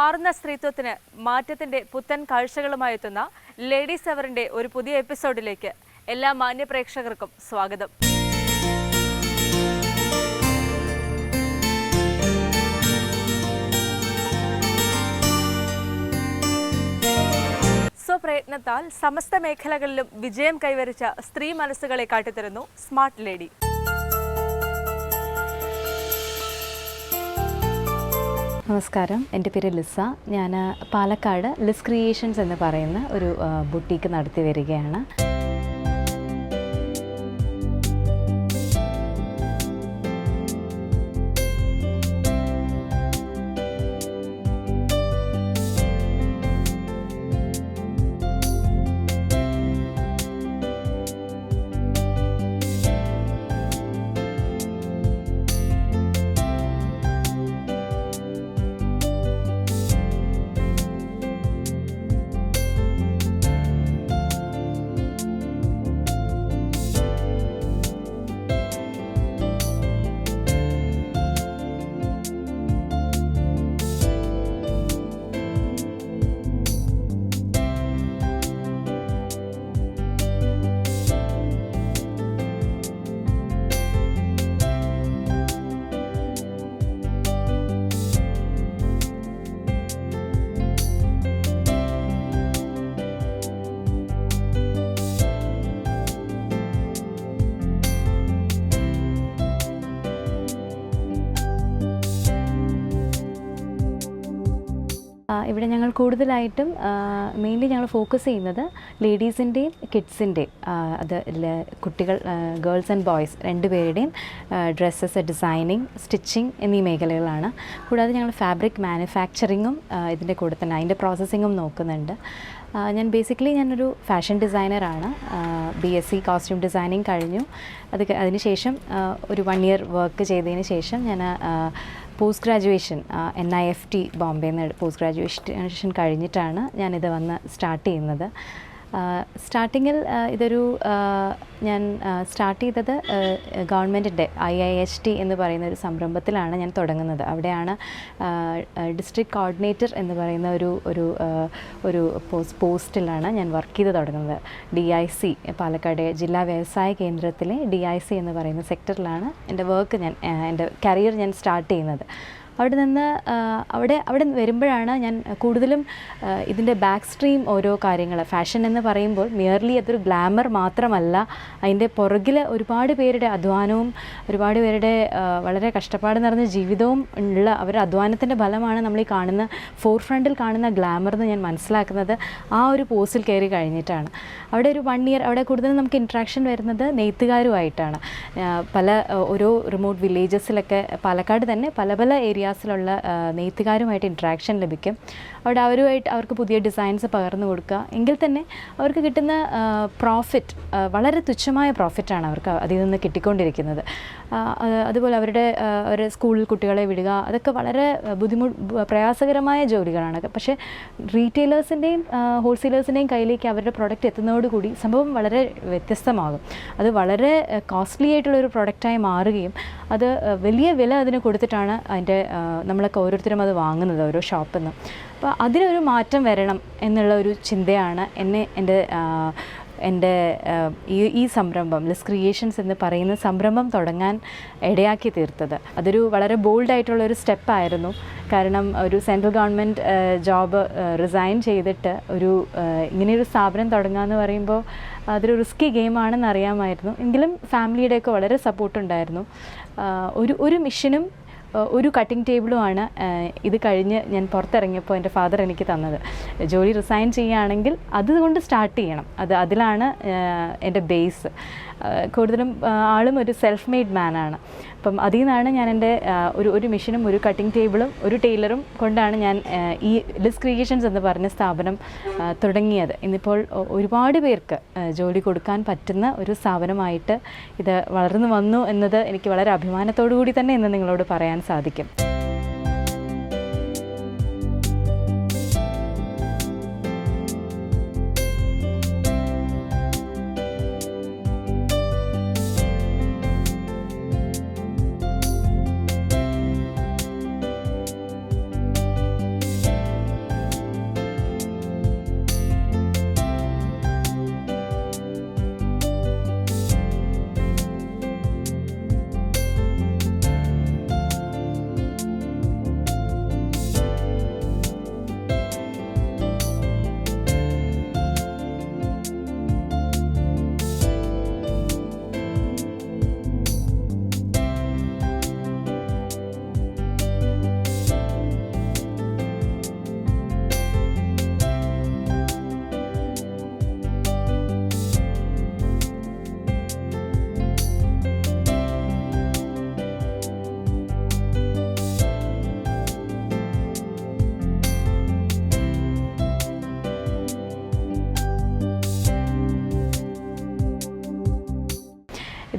മാറുന്ന സ്ത്രീത്വത്തിന് മാറ്റത്തിന്റെ പുത്തൻ കാഴ്ചകളുമായി എത്തുന്ന ലേഡീസ് അവറിന്റെ ഒരു പുതിയ എപ്പിസോഡിലേക്ക് എല്ലാ മാന്യ പ്രേക്ഷകർക്കും സ്വാഗതം. സ്വപ്രയത്നത്താൽ സമസ്ത മേഖലകളിലും വിജയം കൈവരിച്ച സ്ത്രീ മനസ്സുകളെ കാട്ടിത്തരുന്നു സ്മാർട്ട് ലേഡി. നമസ്കാരം, എൻ്റെ പേര് ലിസ. ഞാൻ പാലക്കാട് ലിസ് ക്രിയേഷൻസ് എന്ന് പറയുന്ന ഒരു ബുട്ടീക്ക് നടത്തി വരികയാണ്. ഇവിടെ ഞങ്ങൾ കൂടുതലായിട്ടും മെയിൻലി ഞങ്ങൾ ഫോക്കസ് ചെയ്യുന്നത് ലേഡീസിൻ്റെയും കിഡ്സിൻ്റെയും അത് കുട്ടികൾ ഗേൾസ് ആൻഡ് ബോയ്സ് രണ്ടുപേരുടെയും ഡ്രസ്സസ് ഡിസൈനിങ്, സ്റ്റിച്ചിങ് എന്നീ മേഖലകളാണ്. കൂടാതെ ഞങ്ങൾ ഫാബ്രിക് മാനുഫാക്ചറിങ്ങും ഇതിൻ്റെ കൂടെ തന്നെ അതിൻ്റെ പ്രോസസ്സിങ്ങും നോക്കുന്നുണ്ട്. ഞാനൊരു ഫാഷൻ ഡിസൈനറാണ്. BSc കോസ്റ്റ്യൂം ഡിസൈനിങ് കഴിഞ്ഞു. അതിനുശേഷം ഒരു 1 year വർക്ക് ചെയ്തതിന് ശേഷം ഞാൻ പോസ്റ്റ് ഗ്രാജുവേഷൻ NIFT ബോംബെന്ന് പോസ്റ്റ് ഗ്രാജുവേഷൻ കഴിഞ്ഞിട്ടാണ് ഞാനിത് വന്ന് സ്റ്റാർട്ട് ചെയ്യുന്നത്. സ്റ്റാർട്ടിങ്ങിൽ ഞാൻ സ്റ്റാർട്ട് ചെയ്തത് ഗവൺമെൻറ്റിൻ്റെ IIHT എന്ന് പറയുന്ന ഒരു സംരംഭത്തിലാണ് ഞാൻ തുടങ്ങുന്നത്. അവിടെയാണ് ഡിസ്ട്രിക്ട് കോർഡിനേറ്റർ എന്ന് പറയുന്ന ഒരു പോസ്റ്റിലാണ് ഞാൻ വർക്ക് ചെയ്ത് തുടങ്ങുന്നത്. DIC പാലക്കാട് ജില്ലാ വ്യവസായ കേന്ദ്രത്തിലെ DIC എന്ന് പറയുന്ന സെക്ടറിലാണ് എൻ്റെ കരിയർ ഞാൻ സ്റ്റാർട്ട് ചെയ്യുന്നത്. അവിടെ വരുമ്പോഴാണ് ഞാൻ കൂടുതലും ഇതിൻ്റെ ബാക്ക് സ്ട്രീം ഓരോ കാര്യങ്ങൾ, ഫാഷൻ എന്ന് പറയുമ്പോൾ മിയർലി അതൊരു ഗ്ലാമർ മാത്രമല്ല, അതിൻ്റെ പുറകിൽ ഒരുപാട് പേരുടെ അധ്വാനവും ഒരുപാട് പേരുടെ വളരെ കഷ്ടപ്പാട് നിറഞ്ഞ ജീവിതവും ഉള്ള അവരുടെ അധ്വാനത്തിൻ്റെ ഫലമാണ് നമ്മൾ ഈ കാണുന്ന ഫോർഫ്രണ്ടിൽ കാണുന്ന ഗ്ലാമർ എന്ന് ഞാൻ മനസ്സിലാക്കുന്നത് ആ ഒരു പോസ്റ്റിൽ കയറി കഴിഞ്ഞിട്ടാണ്. അവിടെ ഒരു 1 year അവിടെ കൂടുതലും നമുക്ക് ഇൻട്രാക്ഷൻ വരുന്നത് നെയ്ത്തുകാരുമായിട്ടാണ്. ഓരോ റിമോട്ട് വില്ലേജസിലൊക്കെ പാലക്കാട് തന്നെ പല ഏരിയാസിലുള്ള നെയ്ത്തുകാരുമായിട്ട് ഇൻട്രാക്ഷൻ ലഭിക്കും. അവിടെ അവർക്ക് പുതിയ ഡിസൈൻസ് പകർന്നു കൊടുക്കുക. എങ്കിൽ തന്നെ അവർക്ക് കിട്ടുന്ന പ്രോഫിറ്റ് വളരെ തുച്ഛമായ പ്രോഫിറ്റാണ് അവർക്ക് അതിൽ നിന്ന് കിട്ടിക്കൊണ്ടിരിക്കുന്നത്. അതുപോലെ അവരുടെ സ്കൂളിൽ കുട്ടികളെ വിടുക, അതൊക്കെ വളരെ പ്രയാസകരമായ ജോലികളാണ്. പക്ഷേ റീറ്റെയിലേഴ്സിൻ്റെയും ഹോൾസെയിലേഴ്സിൻ്റെയും കയ്യിലേക്ക് അവരുടെ പ്രൊഡക്റ്റ് എത്തുന്നതോടുകൂടി സംഭവം വളരെ വ്യത്യസ്തമാകും. അത് വളരെ കോസ്റ്റ്ലി ആയിട്ടുള്ളൊരു പ്രൊഡക്റ്റായി മാറുകയും അത് വലിയ വില അതിന് കൊടുത്തിട്ടാണ് നമ്മളൊക്കെ ഓരോരുത്തരും അത് വാങ്ങുന്നത് ഓരോ ഷോപ്പിൽ നിന്ന്. അപ്പോൾ അതിനൊരു മാറ്റം വരണം എന്നുള്ള ഒരു ചിന്തയാണ് എൻ്റെ ഈ സംരംഭം ലിസ് ക്രിയേഷൻസ് എന്ന് പറയുന്ന സംരംഭം തുടങ്ങാൻ ഇടയാക്കി തീർത്തത്. അതൊരു വളരെ ബോൾഡായിട്ടുള്ളൊരു സ്റ്റെപ്പായിരുന്നു. കാരണം ഒരു സെൻട്രൽ ഗവൺമെൻറ് ജോബ് റിസൈൻ ചെയ്തിട്ട് ഇങ്ങനെയൊരു സ്ഥാപനം തുടങ്ങുക എന്ന് പറയുമ്പോൾ അതൊരു റിസ്കി ഗെയിമാണെന്ന് അറിയാമായിരുന്നു. എങ്കിലും ഫാമിലിയുടെയൊക്കെ വളരെ സപ്പോർട്ടുണ്ടായിരുന്നു. ഒരു മിഷനും ഒരു കട്ടിംഗ് ടേബിളുമാണ് ഇത് കഴിഞ്ഞ് ഞാൻ പുറത്തിറങ്ങിയപ്പോൾ എൻ്റെ ഫാദർ എനിക്ക് തന്നത്. ജോലി റിസൈൻ ചെയ്യുകയാണെങ്കിൽ അതുകൊണ്ട് സ്റ്റാർട്ട് ചെയ്യണം, അതിലാണ് എൻ്റെ ബേസ്. കൂടുതലും ആളും ഒരു സെൽഫ് മെയ്ഡ് മാനാണ്. അപ്പം അതിൽ നിന്നാണ് ഞാൻ എൻ്റെ ഒരു മിഷനും ഒരു കട്ടിംഗ് ടേബിളും ഒരു ടൈലറും കൊണ്ടാണ് ഞാൻ ഈ ലിസ് ക്രിയേഷൻസ് എന്ന് പറഞ്ഞ സ്ഥാപനം തുടങ്ങിയത്. ഇന്നിപ്പോൾ ഒരുപാട് പേർക്ക് ജോലി കൊടുക്കാൻ പറ്റുന്ന ഒരു സ്ഥാപനമായിട്ട് ഇത് വളർന്നു വന്നു എന്നത് എനിക്ക് വളരെ അഭിമാനത്തോടു കൂടി തന്നെ ഇന്ന് നിങ്ങളോട് പറയാൻ സാധിക്കും.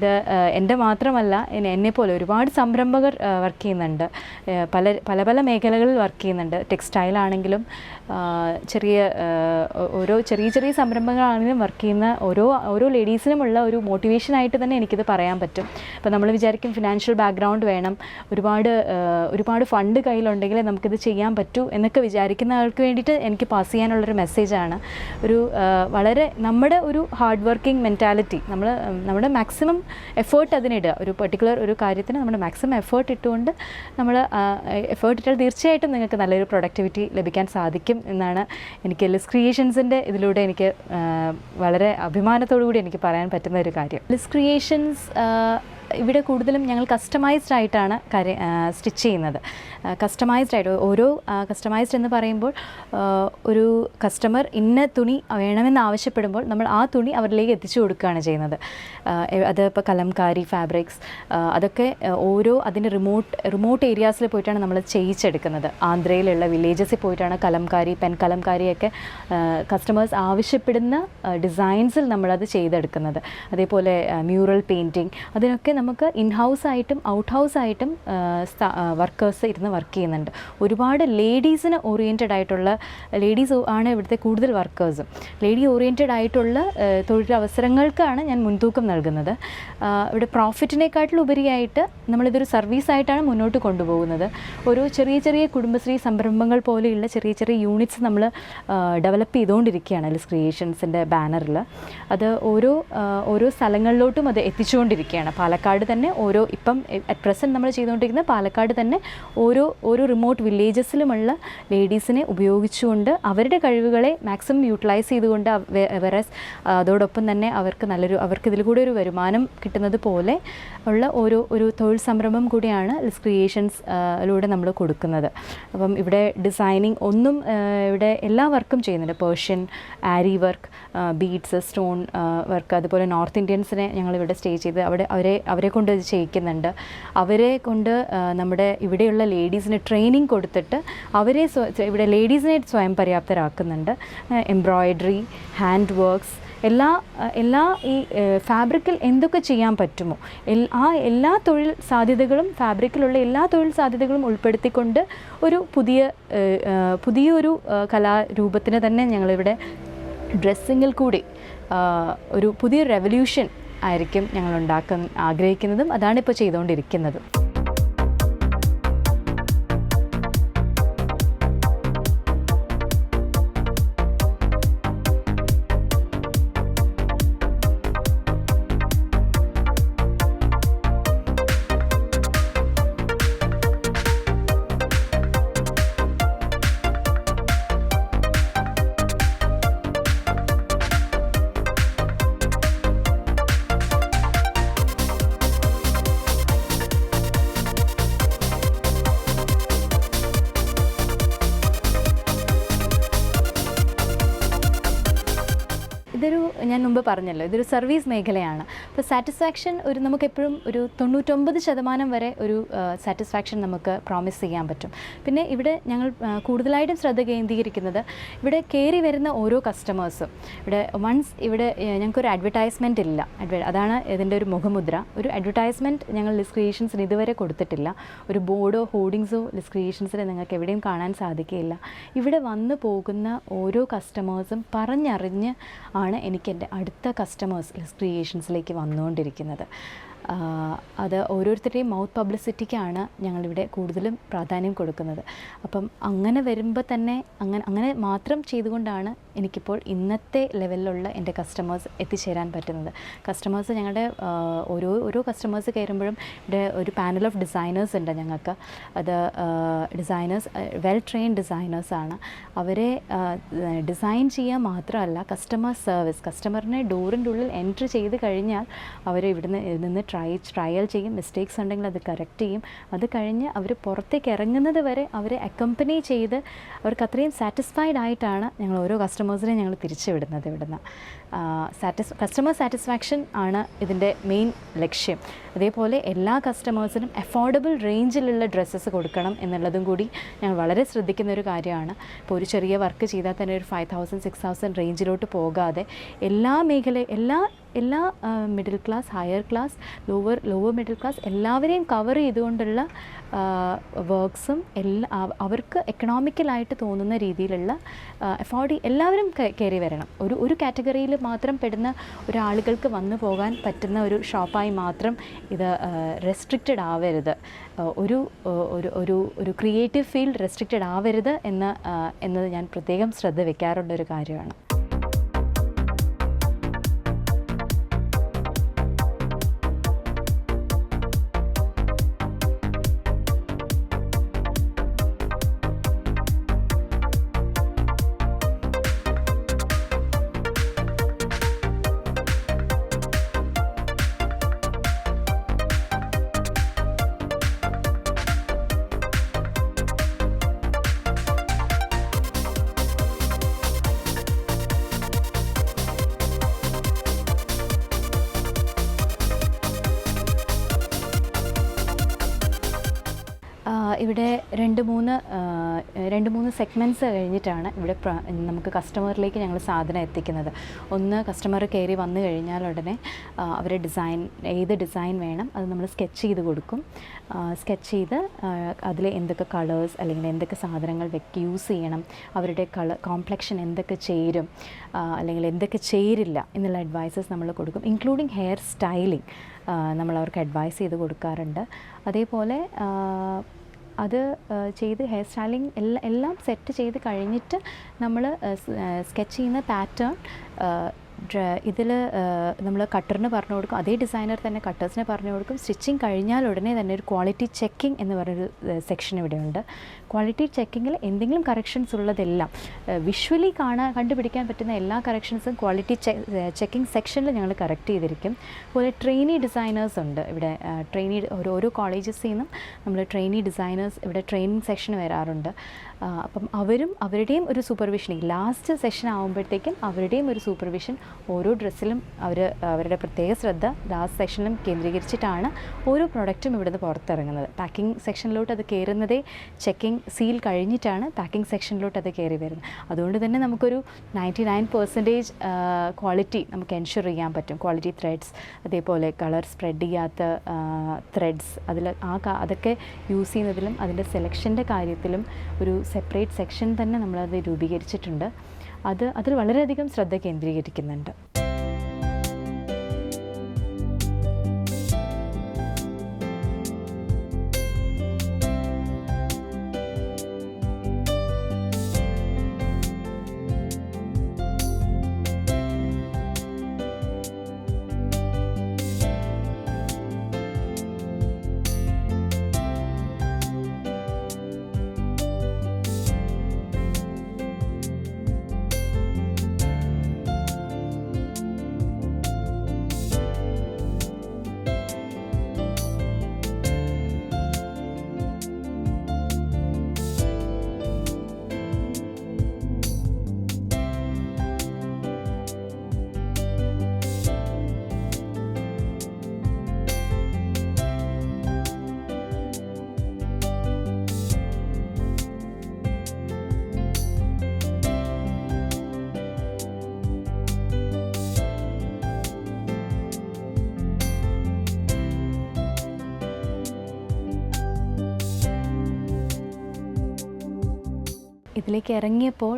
ഇത് എൻ്റെ മാത്രമല്ല, എന്നെപ്പോലെ ഒരുപാട് സംരംഭകർ വർക്ക് ചെയ്യുന്നുണ്ട്, പല പല മേഖലകളിൽ വർക്ക് ചെയ്യുന്നുണ്ട്. ടെക്സ്റ്റൈൽ ആണെങ്കിലും ചെറിയ ചെറിയ സംരംഭങ്ങളാണെങ്കിലും വർക്ക് ചെയ്യുന്ന ഓരോ ലേഡീസിനുമുള്ള ഒരു മോട്ടിവേഷനായിട്ട് തന്നെ എനിക്കിത് പറയാൻ പറ്റും. ഇപ്പോൾ നമ്മൾ വിചാരിക്കും ഫിനാൻഷ്യൽ ബാക്ക്ഗ്രൗണ്ട് വേണം, ഒരുപാട് ഫണ്ട് കയ്യിലുണ്ടെങ്കിൽ നമുക്കിത് ചെയ്യാൻ പറ്റൂ എന്നൊക്കെ വിചാരിക്കുന്ന ആൾക്ക് വേണ്ടിയിട്ട് എനിക്ക് പാസ് ചെയ്യാനുള്ളൊരു മെസ്സേജാണ്. വളരെ നമ്മുടെ ഒരു ഹാർഡ് വർക്കിംഗ് മെൻറ്റാലിറ്റി, നമ്മുടെ മാക്സിമം എഫേർട്ട് അതിനിടുക. ഒരു പെർട്ടിക്കുലർ ഒരു കാര്യത്തിന് നമ്മുടെ മാക്സിമം എഫേർട്ട് ഇട്ടുകൊണ്ട് നമ്മൾ എഫേർട്ട് ഇട്ടാൽ തീർച്ചയായിട്ടും നിങ്ങൾക്ക് നല്ലൊരു പ്രൊഡക്ടിവിറ്റി ലഭിക്കാൻ സാധിക്കും എന്നാണ് എനിക്ക് ലിസ് ക്രിയേഷൻസിൻ്റെ ഇതിലൂടെ എനിക്ക് വളരെ അഭിമാനത്തോടു കൂടി എനിക്ക് പറയാൻ പറ്റുന്ന ഒരു കാര്യം. ലിസ് ക്രിയേഷൻസ് ഇവിടെ കൂടുതലും ഞങ്ങൾ കസ്റ്റമൈസ്ഡ് ആയിട്ടാണ് സ്റ്റിച്ച് ചെയ്യുന്നത്. കസ്റ്റമൈസ്ഡ് ആയിട്ട് കസ്റ്റമൈസ്ഡ് എന്ന് പറയുമ്പോൾ ഒരു കസ്റ്റമർ ഇന്ന തുണി വേണമെന്ന് ആവശ്യപ്പെടുമ്പോൾ നമ്മൾ ആ തുണി അവരിലേക്ക് എത്തിച്ചു കൊടുക്കുകയാണ് ചെയ്യുന്നത്. അത് ഇപ്പോൾ കലംകാരി ഫാബ്രിക്സ് അതൊക്കെ അതിൻ്റെ റിമോട്ട് ഏരിയാസിൽ പോയിട്ടാണ് നമ്മൾ ചെയ്യിച്ചെടുക്കുന്നത്. ആന്ധ്രയിലുള്ള വില്ലേജസിൽ പോയിട്ടാണ് കലംകാരി, പെൻ കലംകാരിയൊക്കെ കസ്റ്റമേഴ്സ് ആവശ്യപ്പെടുന്ന ഡിസൈൻസിൽ നമ്മളത് ചെയ്തെടുക്കുന്നത്. അതേപോലെ മ്യൂറൽ പെയിൻറ്റിങ്, അതിനൊക്കെ നമുക്ക് ഇൻ ഹൗസ് ആയിട്ടും ഔട്ട് ഹൗസ് ആയിട്ടും വർക്കേഴ്സ് ഇരുന്ന് വർക്ക് ചെയ്യുന്നുണ്ട്. ഒരുപാട് ലേഡീസിന് ഓറിയൻറ്റഡ് ആയിട്ടുള്ള ലേഡീസ് ആണ് ഇവിടുത്തെ കൂടുതൽ വർക്കേഴ്സും. ലേഡി ഓറിയൻറ്റഡ് ആയിട്ടുള്ള തൊഴിലവസരങ്ങൾക്കാണ് ഞാൻ മുൻതൂക്കം നൽകുന്നത്. ഇവിടെ പ്രോഫിറ്റിനെക്കാട്ടിൽ ഉപരിയായിട്ട് നമ്മളിതൊരു സർവീസായിട്ടാണ് മുന്നോട്ട് കൊണ്ടുപോകുന്നത്. ഒരു ചെറിയ കുടുംബശ്രീ സംരംഭങ്ങൾ പോലെയുള്ള ചെറിയ യൂണിറ്റ്സ് നമ്മൾ ഡെവലപ്പ് ചെയ്തുകൊണ്ടിരിക്കുകയാണ് ലിസ് ക്രിയേഷൻസിൻ്റെ ബാനറിൽ. അത് ഓരോ സ്ഥലങ്ങളിലോട്ടും അത് എത്തിച്ചുകൊണ്ടിരിക്കുകയാണ്. പാലക്കാട് തന്നെ ഇപ്പം അറ്റ് പ്രസൻറ്റ് നമ്മൾ ചെയ്തുകൊണ്ടിരിക്കുന്ന പാലക്കാട് തന്നെ ഓരോ റിമോട്ട് വില്ലേജസിലുമുള്ള ലേഡീസിനെ ഉപയോഗിച്ചുകൊണ്ട് അവരുടെ കഴിവുകളെ മാക്സിമം യൂട്ടിലൈസ് ചെയ്തുകൊണ്ട് അതോടൊപ്പം തന്നെ അവർക്ക് ഇതിൽ കൂടെ ഒരു വരുമാനം കിട്ടുന്നത് പോലെ ഉള്ള ഒരു തൊഴിൽ സംരംഭം കൂടിയാണ് ലിസ് ക്രിയേഷൻസിലൂടെ നമ്മൾ കൊടുക്കുന്നത്. അപ്പം ഇവിടെ ഡിസൈനിങ് ഇവിടെ എല്ലാ വർക്കും ചെയ്യുന്നുണ്ട്. പേർഷ്യൻ, ആരി വർക്ക്, ബീഡ്സ്, സ്റ്റോൺ വർക്ക്, അതുപോലെ നോർത്ത് ഇന്ത്യൻസിനെ ഞങ്ങളിവിടെ സ്റ്റേ ചെയ്ത് അവരെ കൊണ്ട് ഇത് ചെയ്യിക്കുന്നുണ്ട്. അവരെ കൊണ്ട് നമ്മുടെ ഇവിടെയുള്ള ലേഡീസിന് ട്രെയിനിങ് കൊടുത്തിട്ട് ഇവിടെ ലേഡീസിനെ സ്വയം പര്യാപ്തരാക്കുന്നുണ്ട്. എംബ്രോയിഡറി, ഹാൻഡ് വർക്ക്സ്, എല്ലാ ഈ ഫാബ്രിക്കിൽ എന്തൊക്കെ ചെയ്യാൻ പറ്റുമോ എല്ലാ തൊഴിൽ സാധ്യതകളും, ഫാബ്രിക്കിലുള്ള എല്ലാ തൊഴിൽ സാധ്യതകളും ഉൾപ്പെടുത്തിക്കൊണ്ട് ഒരു പുതിയൊരു കലാരൂപത്തിന് തന്നെ ഞങ്ങളിവിടെ ഡ്രസ്സിങ്ങിൽ കൂടി ഒരു പുതിയൊരു റെവല്യൂഷൻ ആയിരിക്കും ഞങ്ങൾ ആഗ്രഹിക്കുന്നതും അതാണിപ്പോൾ ചെയ്തുകൊണ്ടിരിക്കുന്നതും. ഞാൻ മുമ്പ് പറഞ്ഞല്ലോ, ഇതൊരു സർവീസ് മേഖലയാണ്. അപ്പോൾ സാറ്റിസ്ഫാക്ഷൻ നമുക്കെപ്പോഴും ഒരു 99% വരെ ഒരു സാറ്റിസ്ഫാക്ഷൻ നമുക്ക് പ്രോമിസ് ചെയ്യാൻ പറ്റും. പിന്നെ ഇവിടെ ഞങ്ങൾ കൂടുതലായിട്ടും ശ്രദ്ധ കേന്ദ്രീകരിക്കുന്നത് ഇവിടെ കയറി വരുന്ന ഓരോ കസ്റ്റമേഴ്സും ഇവിടെ ഞങ്ങൾക്കൊരു അഡ്വർടൈസ്മെൻ്റ് ഇല്ല. അതാണ് ഇതിൻ്റെ ഒരു മുഖമുദ്ര. ഒരു അഡ്വർടൈസ്മെൻറ്റ് ഞങ്ങൾ ലിസ് ക്രിയേഷൻസിന് ഇതുവരെ കൊടുത്തിട്ടില്ല. ഒരു ബോർഡോ ഹോർഡിങ്സോ ലിസ് ക്രിയേഷൻസിന് നിങ്ങൾക്ക് എവിടെയും കാണാൻ സാധിക്കില്ല. ഇവിടെ വന്നു പോകുന്ന ഓരോ കസ്റ്റമേഴ്സും പറഞ്ഞറിഞ്ഞ് ആണ് എനിക്ക് എൻ്റെ അടുത്ത കസ്റ്റമേഴ്സ് ലിസ് ക്രിയേഷൻസിലേക്ക് വന്നുകൊണ്ടിരിക്കുന്നത്. അത് ഓരോരുത്തരുടെയും മൗത്ത് പബ്ലിസിറ്റിക്കാണ് ഞങ്ങളിവിടെ കൂടുതലും പ്രാധാന്യം കൊടുക്കുന്നത്. അപ്പം അങ്ങനെ വരുമ്പോൾ തന്നെ അങ്ങനെ മാത്രം ചെയ്തുകൊണ്ടാണ് എനിക്കിപ്പോൾ ഇന്നത്തെ ലെവലിലുള്ള എൻ്റെ കസ്റ്റമേഴ്സ് എത്തിച്ചേരാൻ പറ്റുന്നത്. കസ്റ്റമേഴ്സ് ഞങ്ങളുടെ ഓരോ കസ്റ്റമേഴ്സ് കയറുമ്പോഴും ഇവിടെ ഒരു പാനൽ ഓഫ് ഡിസൈനേഴ്സ് ഉണ്ട് ഞങ്ങൾക്ക്. അത് ഡിസൈനേഴ്സ് വെൽ ട്രെയിൻഡ് ഡിസൈനേഴ്സാണ്. അവരെ ഡിസൈൻ ചെയ്യുക മാത്രമല്ല, കസ്റ്റമർ സർവീസ്, കസ്റ്റമറിനെ ഡോറിൻ്റെ ഉള്ളിൽ എൻട്രി ചെയ്ത് കഴിഞ്ഞാൽ അവർ നിന്ന് ട്രയൽ ചെയ്യും. മിസ്റ്റേക്സ് ഉണ്ടെങ്കിൽ അത് കറക്റ്റ് ചെയ്യും. അത് കഴിഞ്ഞ് അവർ പുറത്തേക്ക് ഇറങ്ങുന്നത് വരെ അവരെ അക്കമ്പനി ചെയ്ത് അവർക്ക് അത്രയും സാറ്റിസ്ഫൈഡ് ആയിട്ടാണ് ഞങ്ങൾ ഓരോ കസ്റ്റമേഴ്സിനെ ഞങ്ങൾ തിരിച്ചു വിടുന്നത്. ഇവിടുന്ന് കസ്റ്റമർ സാറ്റിസ്ഫാക്ഷൻ ആണ് ഇതിൻ്റെ മെയിൻ ലക്ഷ്യം. അതേപോലെ എല്ലാ കസ്റ്റമേഴ്സിനും അഫോർഡബിൾ റേഞ്ചിലുള്ള ഡ്രസ്സസ് കൊടുക്കണം എന്നുള്ളതും കൂടി ഞങ്ങൾ വളരെ ശ്രദ്ധിക്കുന്ന ഒരു കാര്യമാണ്. ഇപ്പോൾ ഒരു ചെറിയ വർക്ക് ചെയ്താൽ തന്നെ ഒരു 5000-6000 റേഞ്ചിലോട്ട് പോകാതെ എല്ലാ എല്ലാ middle class, higher class, lower middle class എല്ലാവരെയും കവർ ചെയ്തുകൊണ്ടുള്ള വർക്ക്സും അവർക്ക് എക്കണോമിക്കലായിട്ട് തോന്നുന്ന രീതിയിലുള്ള എല്ലാവരും കയറി വരണം. ഒരു കാറ്റഗറിയിൽ മാത്രം പെടുന്ന ഒരാളുകൾക്ക് വന്നു പോകാൻ പറ്റുന്ന ഒരു ഷോപ്പായി മാത്രം ഇത് റെസ്ട്രിക്റ്റഡ് ആവരുത്, ഒരു ക്രിയേറ്റീവ് ഫീൽഡ് റെസ്ട്രിക്റ്റഡ് ആവരുത് എന്നത് ഞാൻ പ്രത്യേകം ശ്രദ്ധ വയ്ക്കാറുള്ളൊരു കാര്യമാണ്. ഇവിടെ രണ്ട് മൂന്ന് സെഗ്മെൻറ്റ്സ് കഴിഞ്ഞിട്ടാണ് ഇവിടെ നമുക്ക് കസ്റ്റമറിലേക്ക് ഞങ്ങൾ സാധനം എത്തിക്കുന്നത്. ഒന്ന്, കസ്റ്റമർ കയറി വന്നു കഴിഞ്ഞാൽ ഉടനെ അവരെ ഏത് ഡിസൈൻ വേണം അത് നമ്മൾ സ്കെച്ച് ചെയ്ത് കൊടുക്കും. സ്കെച്ച് ചെയ്ത് അതിൽ എന്തൊക്കെ കളേഴ്സ് അല്ലെങ്കിൽ എന്തൊക്കെ സാധനങ്ങൾ യൂസ് ചെയ്യണം, അവരുടെ കോംപ്ലക്ഷൻ എന്തൊക്കെ ചേരും അല്ലെങ്കിൽ എന്തൊക്കെ ചേരില്ല എന്നുള്ള അഡ്വൈസസ് നമ്മൾ കൊടുക്കും. ഇൻക്ലൂഡിങ് ഹെയർ സ്റ്റൈലിംഗ് നമ്മൾ അവർക്ക് അഡ്വൈസ് ചെയ്ത് കൊടുക്കാറുണ്ട്. അതേപോലെ അത് ചെയ്ത് ഹെയർ സ്റ്റൈലിംഗ് എല്ലാം സെറ്റ് ചെയ്ത് കഴിഞ്ഞിട്ട് നമ്മൾ സ്കെച്ച് ചെയ്യുന്ന പാറ്റേൺ ഇതിൽ നമ്മൾ കട്ടറിന് പറഞ്ഞു കൊടുക്കും. അതേ ഡിസൈനർ തന്നെ കട്ടേഴ്സിന് പറഞ്ഞു കൊടുക്കും. സ്റ്റിച്ചിങ് കഴിഞ്ഞാൽ ഉടനെ തന്നെ ഒരു ക്വാളിറ്റി ചെക്കിംഗ് എന്ന് പറഞ്ഞൊരു സെക്ഷൻ ഇവിടെയുണ്ട്. ക്വാളിറ്റി ചെക്കിങ്ങിൽ എന്തെങ്കിലും കറക്ഷൻസ് ഉള്ളതെല്ലാം വിഷ്വലി കണ്ടുപിടിക്കാൻ പറ്റുന്ന എല്ലാ കറക്ഷൻസും ക്വാളിറ്റി ചെക്കിംഗ് സെക്ഷനിൽ ഞങ്ങൾ കറക്റ്റ് ചെയ്തിരിക്കും. അതുപോലെ ട്രെയിനി ഡിസൈനേഴ്സ് ഉണ്ട് ഇവിടെ. ഓരോ കോളേജസിൽ നിന്നും നമ്മൾ ട്രെയിനി ഡിസൈനേഴ്സ് ഇവിടെ ട്രെയിനിങ് സെക്ഷൻ വരാറുണ്ട്. അപ്പം അവരുടെയും ഒരു സൂപ്പർവിഷനിങ് ലാസ്റ്റ് സെഷൻ ആകുമ്പോഴത്തേക്കും അവരുടെയും ഒരു സൂപ്പർവിഷൻ ഓരോ ഡ്രസ്സിലും അവരുടെ പ്രത്യേക ശ്രദ്ധ ലാസ്റ്റ് സെക്ഷനിലും കേന്ദ്രീകരിച്ചിട്ടാണ് ഓരോ പ്രൊഡക്റ്റും ഇവിടുന്ന് പുറത്തിറങ്ങുന്നത്. പാക്കിംഗ് സെക്ഷനിലോട്ട് അത് കയറുന്നതേ ചെക്കിംഗ് സീൽ കഴിഞ്ഞിട്ടാണ് പാക്കിംഗ് സെക്ഷനിലോട്ട് അത് കയറി വരുന്നത്. അതുകൊണ്ട് തന്നെ നമുക്കൊരു 99% ക്വാളിറ്റി നമുക്ക് എൻഷുർ ചെയ്യാൻ പറ്റും. ക്വാളിറ്റി ത്രെഡ്സ്, അതേപോലെ കളർ സ്പ്രെഡ് ചെയ്യാത്ത ത്രെഡ്സ്, അതൊക്കെ യൂസ് ചെയ്യുന്നതിലും അതിൻ്റെ സെലക്ഷൻ്റെ കാര്യത്തിലും ഒരു സെപ്പറേറ്റ് സെക്ഷൻ തന്നെ നമ്മളത് രൂപീകരിച്ചിട്ടുണ്ട്. അതിൽ വളരെയധികം ശ്രദ്ധ കേന്ദ്രീകരിക്കുന്നുണ്ട്. ഇതിലേക്ക് ഇറങ്ങിയപ്പോൾ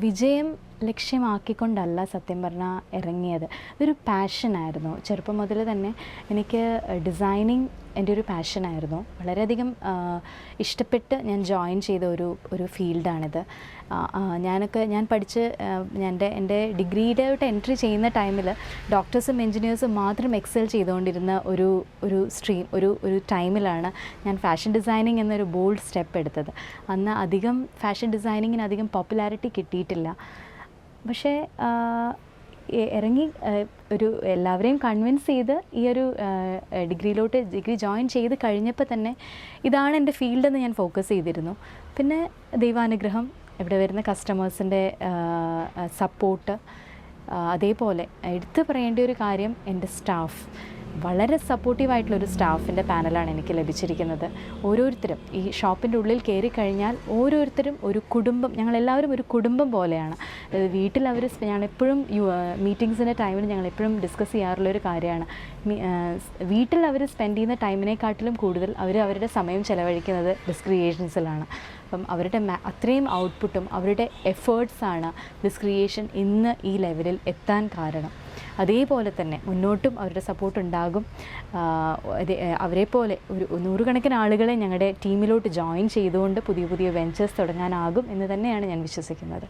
വിജയം ലക്ഷ്യമാക്കിക്കൊണ്ടല്ല സത്യം പറഞ്ഞാൽ ഇറങ്ങിയത്. ഇതൊരു പാഷനായിരുന്നു. ചെറുപ്പം മുതൽ തന്നെ എനിക്ക് ഡിസൈനിങ് എൻ്റെ ഒരു പാഷനായിരുന്നു. വളരെയധികം ഇഷ്ടപ്പെട്ട് ഞാൻ ജോയിൻ ചെയ്ത ഒരു ഫീൽഡാണിത്. ഞാൻ പഠിച്ച് എൻ്റെ ഡിഗ്രിയുടെ എൻട്രി ചെയ്യുന്ന ടൈമിൽ ഡോക്ടേഴ്സും എൻജിനീയേഴ്സും മാത്രം എക്സൽ ചെയ്തുകൊണ്ടിരുന്ന ഒരു സ്ട്രീം ഒരു ടൈമിലാണ് ഞാൻ ഫാഷൻ ഡിസൈനിങ് എന്നൊരു ബോൾഡ് സ്റ്റെപ്പ് എടുത്തത്. അന്ന് ഫാഷൻ ഡിസൈനിങ്ങിന് അധികം പോപ്പുലാരിറ്റി കിട്ടിയിട്ടില്ല. പക്ഷേ ഇറങ്ങി എല്ലാവരെയും കൺവിൻസ് ചെയ്ത് ഈ ഒരു ഡിഗ്രി ജോയിൻ ചെയ്ത് കഴിഞ്ഞപ്പോൾ തന്നെ ഇതാണ് എൻ്റെ ഫീൽഡെന്ന് ഞാൻ ഫോക്കസ് ചെയ്തിരുന്നു. പിന്നെ ദൈവാനുഗ്രഹം, ഇവിടെ വരുന്ന കസ്റ്റമേഴ്സിൻ്റെ സപ്പോർട്ട്, അതേപോലെ എടുത്തു പറയേണ്ട ഒരു കാര്യം എൻ്റെ സ്റ്റാഫ്. വളരെ സപ്പോർട്ടീവായിട്ടുള്ളൊരു സ്റ്റാഫിൻ്റെ പാനലാണ് എനിക്ക് ലഭിച്ചിരിക്കുന്നത്. ഓരോരുത്തരും ഈ ഷോപ്പിൻ്റെ ഉള്ളിൽ കയറി കഴിഞ്ഞാൽ ഓരോരുത്തരും ഒരു കുടുംബം, ഞങ്ങളെല്ലാവരും ഒരു കുടുംബം പോലെയാണ്. വീട്ടിൽ അവർ ഞങ്ങളെപ്പോഴും മീറ്റിങ്സിൻ്റെ ടൈമിൽ ഞങ്ങളെപ്പോഴും ഡിസ്കസ് ചെയ്യാറുള്ളൊരു കാര്യമാണ്, വീട്ടിൽ അവർ സ്പെൻഡ് ചെയ്യുന്ന ടൈമിനെക്കാട്ടിലും കൂടുതൽ അവർ അവരുടെ സമയം ചിലവഴിക്കുന്നത് ഡിസ്ക് ക്രിയേഷൻസിലാണ്. അപ്പം അവരുടെ അത്രയും ഔട്ട്പുട്ടും അവരുടെ എഫേർട്സാണ് ഡിസ്ക് ക്രിയേഷൻ ഇന്ന് ഈ ലെവലിൽ എത്താൻ കാരണം. അതേപോലെ തന്നെ മുന്നോട്ടും അവരുടെ സപ്പോർട്ട് ഉണ്ടാകും. അവരെപ്പോലെ ഒരു 100 കണക്കിന് ആളുകളെ ഞങ്ങളുടെ ടീമിലോട്ട് ജോയിൻ ചെയ്തുകൊണ്ട് പുതിയ പുതിയ വെഞ്ചേഴ്സ് തുടങ്ങാനാകും എന്ന് തന്നെയാണ് ഞാൻ വിശ്വസിക്കുന്നത്.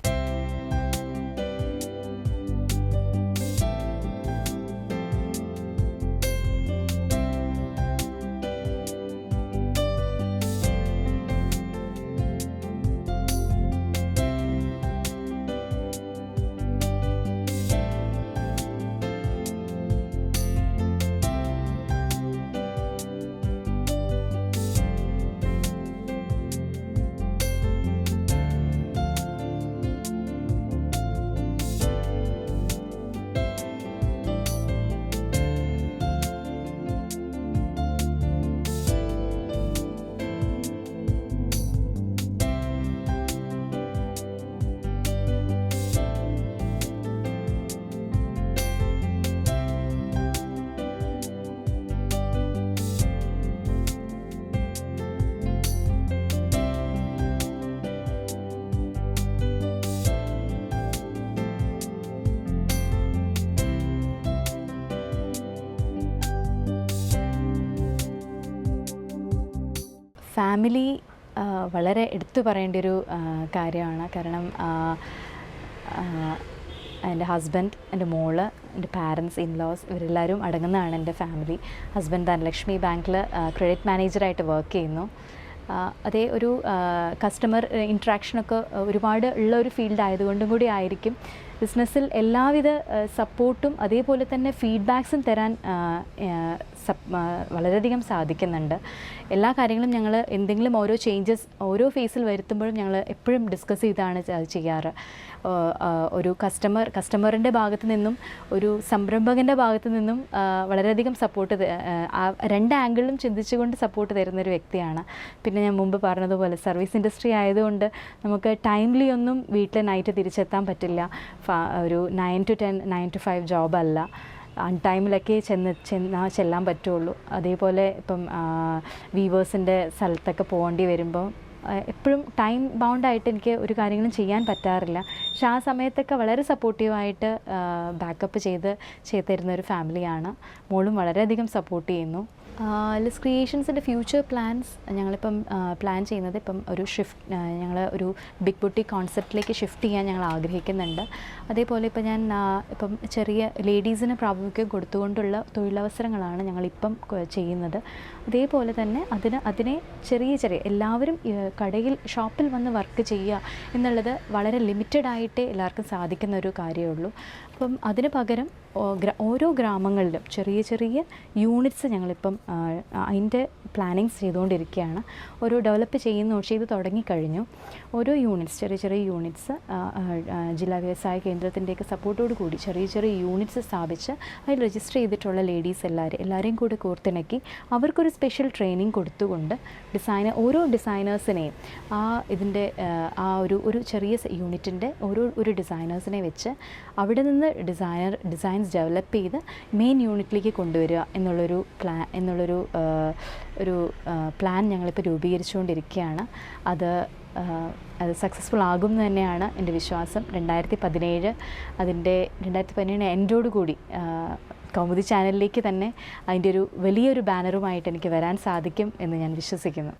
ഫാമിലി വളരെ എടുത്തു പറയേണ്ട ഒരു കാര്യമാണ്. കാരണം എൻ്റെ ഹസ്ബൻഡ്, എൻ്റെ മോള്, എൻ്റെ പാരൻസ്, ഇൻലോസ് ഇവരെല്ലാവരും അടങ്ങുന്നതാണ് എൻ്റെ ഫാമിലി. ഹസ്ബൻഡ് ധനലക്ഷ്മി ബാങ്കിൽ ക്രെഡിറ്റ് മാനേജറായിട്ട് വർക്ക് ചെയ്യുന്നു. അതേ ഒരു കസ്റ്റമർ ഇൻട്രാക്ഷനൊക്കെ ഒരുപാട് ഉള്ള ഒരു ഫീൽഡ് ആയതുകൊണ്ടും കൂടി ആയിരിക്കും ബിസിനസ്സിൽ എല്ലാവിധ സപ്പോർട്ടും അതേപോലെ തന്നെ ഫീഡ്ബാക്സും തരാൻ വളരെയധികം സാധിക്കുന്നുണ്ട്. എല്ലാ കാര്യങ്ങളും ഞങ്ങൾ എന്തെങ്കിലും ഓരോ ചേഞ്ചസ് ഓരോ ഫേസിൽ വരുത്തുമ്പോഴും ഞങ്ങൾ എപ്പോഴും ഡിസ്കസ് ചെയ്താണ് ചെയ്യാറ്. ഒരു കസ്റ്റമറിൻ്റെ ഭാഗത്തു നിന്നും ഒരു സംരംഭകൻ്റെ ഭാഗത്തു നിന്നും വളരെയധികം സപ്പോർട്ട്, രണ്ട് ആംഗിളിലും ചിന്തിച്ചുകൊണ്ട് സപ്പോർട്ട് തരുന്നൊരു വ്യക്തിയാണ്. പിന്നെ ഞാൻ മുമ്പ് പറഞ്ഞതുപോലെ സർവീസ് ഇൻഡസ്ട്രി ആയതുകൊണ്ട് നമുക്ക് ടൈംലി ഒന്നും വീട്ടിൽ നൈറ്റ് തിരിച്ചെത്താൻ പറ്റില്ല. ഒരു 9 to 10, 9 to 5 ജോബല്ല. ടൈമിലൊക്കെ ചെല്ലാൻ പറ്റുള്ളൂ. അതേപോലെ ഇപ്പം വീവേഴ്സിൻ്റെ സ്ഥലത്തൊക്കെ പോകേണ്ടി വരുമ്പോൾ എപ്പോഴും ടൈം ബൗണ്ടായിട്ട് എനിക്ക് ഒരു കാര്യങ്ങളും ചെയ്യാൻ പറ്റാറില്ല. പക്ഷെ ആ സമയത്തൊക്കെ വളരെ സപ്പോർട്ടീവായിട്ട് ബാക്കപ്പ് ചെയ്ത് തരുന്ന ഒരു ഫാമിലിയാണ്. മോളും വളരെയധികം സപ്പോർട്ട് ചെയ്യുന്നു. ലിസ് ക്രിയേഷൻസിൻ്റെ ഫ്യൂച്ചർ പ്ലാൻസ് ഞങ്ങളിപ്പം പ്ലാൻ ചെയ്യുന്നത് ഇപ്പം ഒരു ഞങ്ങൾ ഒരു ബിഗ് ബുട്ടിക് കോൺസെപ്റ്റിലേക്ക് ഷിഫ്റ്റ് ചെയ്യാൻ ഞങ്ങൾ ആഗ്രഹിക്കുന്നുണ്ട്. അതേപോലെ ഇപ്പം ഇപ്പം ചെറിയ ലേഡീസിന് പ്രാമുഖ്യം കൊടുത്തുകൊണ്ടുള്ള തൊഴിലവസരങ്ങളാണ് ഞങ്ങളിപ്പം ചെയ്യുന്നത്. അതേപോലെ തന്നെ അതിനെ ചെറിയ എല്ലാവരും കടയിൽ ഷോപ്പിൽ വന്ന് വർക്ക് ചെയ്യുക എന്നുള്ളത് വളരെ ലിമിറ്റഡായിട്ടേ എല്ലാവർക്കും സാധിക്കുന്ന ഒരു കാര്യമേ ഉള്ളൂ. അപ്പം അതിന് പകരം ഓരോ ഗ്രാമങ്ങളിലും ചെറിയ യൂണിറ്റ്സ് ഞങ്ങളിപ്പം അതിൻ്റെ പ്ലാനിങ്സ് ചെയ്തുകൊണ്ടിരിക്കുകയാണ്. ഓരോ ഡെവലപ്പ് ചെയ്ത് തുടങ്ങിക്കഴിഞ്ഞു. ഓരോ യൂണിറ്റ്സ് ചെറിയ യൂണിറ്റ്സ് ജില്ലാ വ്യവസായ കേന്ദ്രത്തിൻ്റെയൊക്കെ സപ്പോർട്ടോട് കൂടി ചെറിയ യൂണിറ്റ്സ് സ്ഥാപിച്ച് അതിൽ രജിസ്റ്റർ ചെയ്തിട്ടുള്ള ലേഡീസ് എല്ലാവരെയും കൂടി കോർത്തിണക്കി അവർക്കൊരു സ്പെഷ്യൽ ട്രെയിനിങ് കൊടുത്തുകൊണ്ട് ഓരോ ഡിസൈനേഴ്സിനെയും ഇതിൻ്റെ ഒരു ചെറിയ യൂണിറ്റിൻ്റെ ഒരു ഡിസൈനേഴ്സിനെ വെച്ച് അവിടെ നിന്ന് ഡിസൈൻസ് ഡെവലപ്പ് ചെയ്ത് മെയിൻ യൂണിറ്റിലേക്ക് കൊണ്ടുവരിക എന്നുള്ളൊരു പ്ലാൻ ഞങ്ങളിപ്പോൾ രൂപീകരിച്ചുകൊണ്ടിരിക്കുകയാണ്. അത് സക്സസ്ഫുൾ ആകും എന്ന് തന്നെയാണ് എൻ്റെ വിശ്വാസം. 2017 എൻഡോടുകൂടി കൗമുദി ചാനലിലേക്ക് തന്നെ അതിൻ്റെ വലിയൊരു ബാനറുമായിട്ട് എനിക്ക് വരാൻ സാധിക്കും എന്ന് ഞാൻ വിശ്വസിക്കുന്നു.